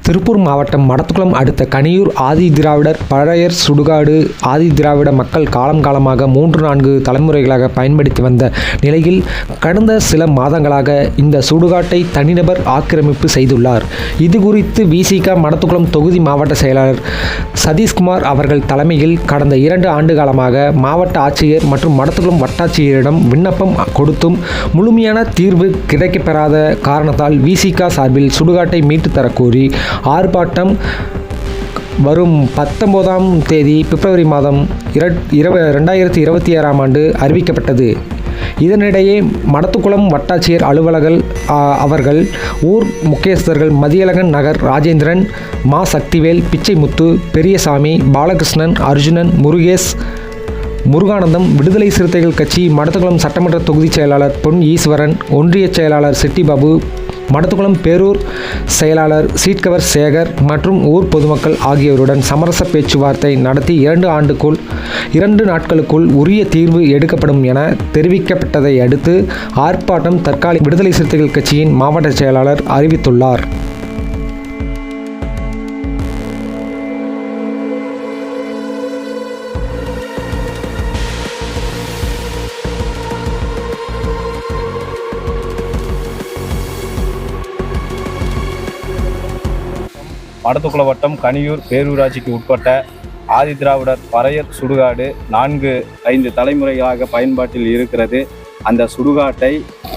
திருப்பூர் மாவட்டம் மடத்துக்குளம் அடுத்த கனியூர் ஆதிதிராவிடர் பழையர் சுடுகாடு ஆதிதிராவிட மக்கள் காலமாக 3-4 தலைமுறைகளாக பயன்படுத்தி வந்த நிலையில் கடந்த சில மாதங்களாக இந்த சுடுகாட்டை தனிநபர் ஆக்கிரமிப்பு செய்துள்ளார். இதுகுறித்து விசிக மடத்துக்குளம் தொகுதி மாவட்ட செயலாளர் சதீஷ்குமார் அவர்கள் தலைமையில் கடந்த 2 ஆண்டு காலமாக மாவட்ட ஆட்சியர் மற்றும் மடத்துக்குளம் வட்டாட்சியரிடம் விண்ணப்பம் கொடுத்தும் முழுமையான தீர்வு கிடைக்கப்பெறாத காரணத்தால் விசிக சார்பில் சுடுகாட்டை மீட்டு தரக்கோரி ஆர்ப்பாட்டம் வரும் 19ஆம் தேதி பிப்ரவரி மாதம் 2026ஆம் ஆண்டு அறிவிக்கப்பட்டது. இதனிடையே மடத்துக்குளம் வட்டாட்சியர் அலுவலர்கள் அவர்கள் ஊர் முக்கியஸ்தர்கள் மதியழகன் நகர் ராஜேந்திரன், மா சக்திவேல், பிச்சைமுத்து, பெரியசாமி, பாலகிருஷ்ணன், அர்ஜுனன், முருகானந்தம், விடுதலை சிறுத்தைகள் கட்சி மடத்துக்குளம் சட்டமன்ற தொகுதி செயலாளர் பொன் ஈஸ்வரன், ஒன்றிய செயலாளர் செட்டிபாபு, மடத்துக்குளம் பேரூர் செயலாளர் சீட்கவர் சேகர் மற்றும் ஊர் பொதுமக்கள் ஆகியோருடன் சமரச பேச்சுவார்த்தை நடத்தி 2 நாட்களுக்குள் உரிய தீர்வு எடுக்கப்படும் என தெரிவிக்கப்பட்டதை அடுத்து ஆர்ப்பாட்டம் தற்காலிக விடுதலை சிறுத்தைகள் கட்சியின் மாவட்ட செயலாளர் அறிவித்துள்ளார். மடத்துக்குளம் வட்டம் கனியூர் பேரூராட்சிக்கு உட்பட்ட ஆதிதிராவிடர் பறையர் சுடுகாடு 4-5 தலைமுறைகளாக பயன்பாட்டில் இருக்கிறது. அந்த சுடுகாட்டை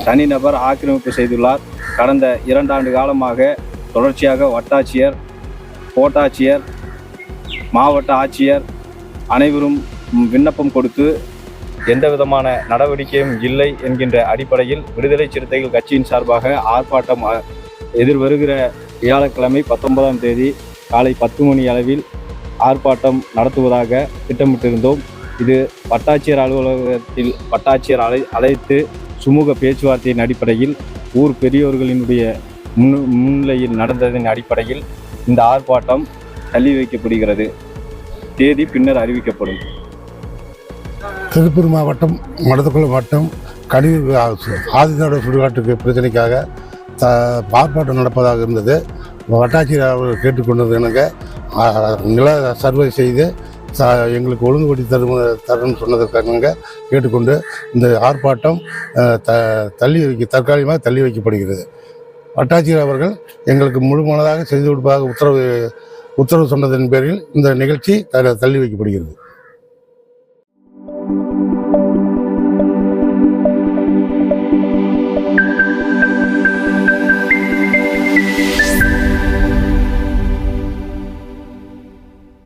தனிநபர் ஆக்கிரமிப்பு செய்துள்ளார். கடந்த 2 ஆண்டு காலமாக தொடர்ச்சியாக வட்டாட்சியர், கோட்டாட்சியர், மாவட்ட ஆட்சியர் அனைவரும் விண்ணப்பம் கொடுத்து எந்த விதமான நடவடிக்கையும் இல்லை என்கின்ற அடிப்படையில் விடுதலை சிறுத்தைகள் கட்சியின் சார்பாக ஆர்ப்பாட்டம் எதிர்வருகிற வியாழக்கிழமை 19ஆம் தேதி காலை 10 மணி அளவில் ஆர்ப்பாட்டம் நடத்துவதாக திட்டமிட்டிருந்தோம். இது வட்டாட்சியர் அலுவலகத்தில் வட்டாட்சியர் அழைத்து சுமூக பேச்சுவார்த்தையின் அடிப்படையில் ஊர் பெரியோர்களினுடைய முன்னிலையில் நடந்ததன் அடிப்படையில் இந்த ஆர்ப்பாட்டம் தள்ளி வைக்கப்படுகிறது. தேதி பின்னர் அறிவிக்கப்படும். திருப்பூர் மாவட்டம் மடத்துக்குளம் வட்டம் கனியூர் ஆதிதிராவிடர் சுடுகாட்டுக்கு பிரச்சனைக்காக ஆர்ப்பாட்டம் நடப்பதாக இருந்தது. வட்டாட்சியர் அவர்கள் கேட்டுக்கொண்டது எனக்கு நில சர்வே செய்து எங்களுக்கு ஒழுங்குபடி தரணும்னு சொன்னதற்காக கேட்டுக்கொண்டு இந்த ஆர்ப்பாட்டம் தற்காலிகமாக தள்ளி வைக்கப்படுகிறது. வட்டாட்சியர் அவர்கள் எங்களுக்கு முழுமனதாக செய்து கொடுப்பதாக உத்தரவு சொன்னதன் பேரில் இந்த நிகழ்ச்சி தள்ளி வைக்கப்படுகிறது.